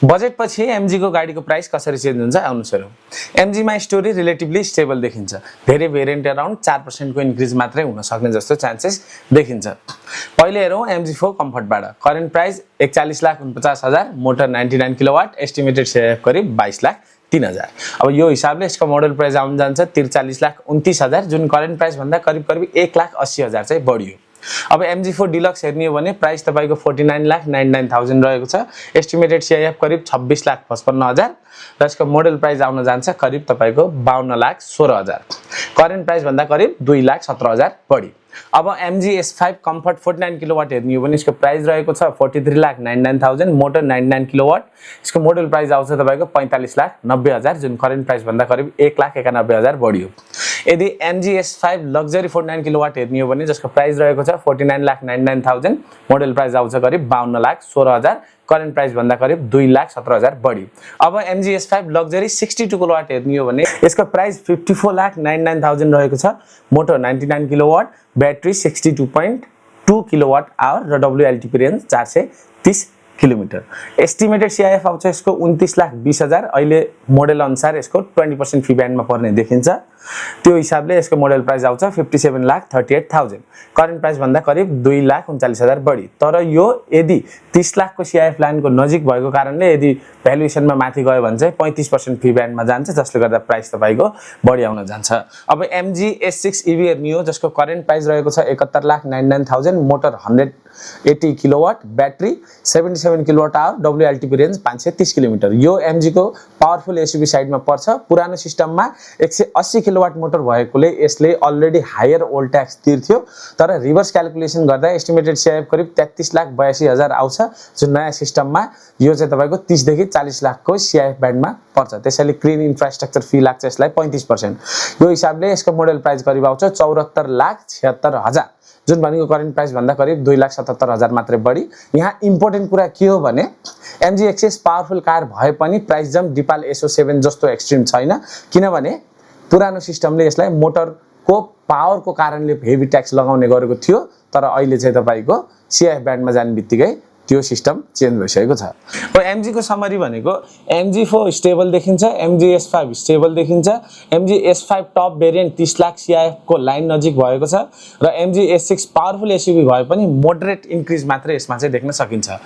Budget पछि MG को गाडीको प्राइस कसरी चेन्ज हुन्छ आउनुहोस् हेरौँ। एमजी मा स्टोरी रिलेटिभली स्टेबल देखिन्छ। धेरै भेरिएन्ट अराउन्ड 4% को इन्क्रिज मात्रै हुन सक्ने जस्तो चान्सेस देखिन्छ। पहिले हेरौँ एमजी4 कम्फर्टबाट। Current price 41,49,000, motor 99 kilowatt, estimated CIF करिब 22,03,000। अब यो हिसाबले यसको मोडल प्राइस आउन जान्छ 43,29,000, जुन करेन्ट प्राइस भन्दा करिब 1,80,000 चाहिँ बढी हो। अब MG4 डिलक्स हेर्ने हो भने प्राइस तपाईको 49,99,000 रहेको छ। एस्टिमेटेड सीआईएफ करिब 26,55,000 र यसको मोडल प्राइस आउन जान्छ करिब तपाईको 52,16,000। करेन्ट प्राइस भन्दा करिब 2,17,000 बढी। अब MG S5 कम्फर्ट 49 किलोवाट हेर्ने हो भने यसको प्राइस रहेको छ 43,99,000, मोटर 99 किलोवाट। यसको मोडल प्राइस आउँछ तपाईको 45,90,000, जुन करेन्ट प्राइस भन्दा करिब 1,91,000 बढी हो। यदि MG S5 लग्जरी 49 किलोवाट हेर्ने हो भने जसको प्राइस रहेको छ 49,99,000, मोडल प्राइस आउँछ करिब 52,16,000, करेन्ट प्राइस भन्दा करिब 2,17,000 बढी। अब MG S5 लग्जरी 62 किलोवाट हेर्ने हो भने यसको प्राइस 54,99,000 रहेको छ। Motor 99 kilowatt, battery 62.2 kilowatt hour र WLTP range 430 kilometre. Estimated CIF आउँछ यसको 29,20,000। अहिले मोडल अनुसार यसको 20% फी ब्यान्डमा पर्ने देखिन्छ। त्यो हिसाबले यसको मोडल प्राइस आउँछ 57,38,000। करेन्ट प्राइस भन्दा करिब 2,39,000 बढी। तर यो यदि 30 लाख को सीआईएफ लाइनको नजिक भएको कारणले यदि भ्यालुएसनमा माथि गयो भने चाहिँ 35% फी ब्यान्डमा जान्छ, जसले गर्दा प्राइस तपाईको बढी आउन जान्छ। अब MG S6 EV हेर्ने हो जसको करेन्ट प्राइस रहेको छ 71,99,000, motor 180 kilowatt, battery 77 kilowatt hour, WLTP range 530 kilometre. यो MG को पावरफुल एसयुभी साइडमा पर्छ। पुरानो सिस्टममा 180 किलोवाट मोटर भएकोले यसले अलरेडी हायर ओल्ड ट्याक्स तिर्थ्यो, तर रिभर्स क्याल्कुलेसन गर्दा एस्टिमेटेड सीआईएफ करिब 33,82,000 आउँछ। जुन नयाँ सिस्टममा यो चाहिँ तपाईको 30 देखि 40 लाख को सीआईएफ ब्यान्डमा पर्छ। त्यसैले क्लीन इन्फ्रास्ट्रक्चर फी लाग्छ यसलाई 35%। यो हिसाबले यसको मोडल प्राइस करिब आउँछ 74,76,000, जुन भनेको करेन्ट प्राइस भन्दा करिब 2,77,000 मात्रै बढी। यहाँ इम्पोर्टेन्ट कुरा के हो भने MG एक्सेस पावरफुल कार भए पनि प्राइस जम्प डिपाल SO7 जस्तो एक्सट्रिम छैन, किनभने पुरानो सिस्टमले यसलाई मोटरको पावरको कारणले हेभी ट्याक्स लगाउने गरेको थियो, तर अहिले चाहिँ तपाईको सीआईएफ ब्यान्डमा जाने बित्तिकै त्यो सिस्टम चेन्ज भइसकेको छ। अब MG को समरी भनेको MG4 स्टेबल देखिन्छ, MG S5 स्टेबल देखिन्छ, MG S5 top variant 30 lakh CIF को लाइन नजिक भएको छ र MG S6 पावरफुल एसयुभी भए पनि मोडरेट इन्क्रिज मात्रै यसमा चाहिँ देख्न सकिन्छ।